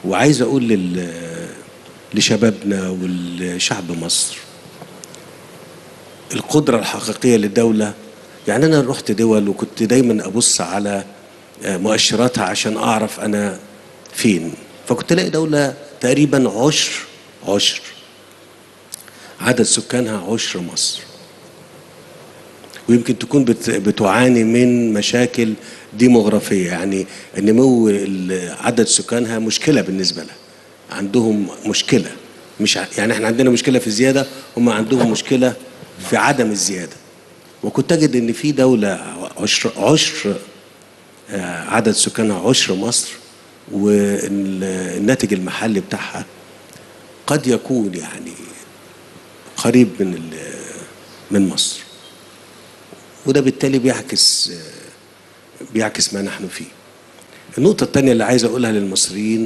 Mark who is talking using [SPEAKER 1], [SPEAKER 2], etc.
[SPEAKER 1] وعايز أقول لشبابنا ولشعب مصر القدرة الحقيقية للدولة. يعني أنا رحت دول وكنت دايما أبص على مؤشراتها عشان أعرف أنا فين، فكنت ألاقي دولة تقريبا عشر عدد سكانها عشر مصر، ويمكن تكون بتعاني من مشاكل ديموغرافية، يعني النمو عدد سكانها مشكلة بالنسبة لها، عندهم مشكلة، مش يعني احنا عندنا مشكلة في الزيادة، هم عندهم مشكلة في عدم الزيادة. وكنت أجد إن في دولة عشر عدد سكانها عشر مصر، والناتج المحلي بتاعها قد يكون يعني قريب من مصر، وده بالتالي بيعكس ما نحن فيه. النقطة الثانية اللي عايز أقولها للمصريين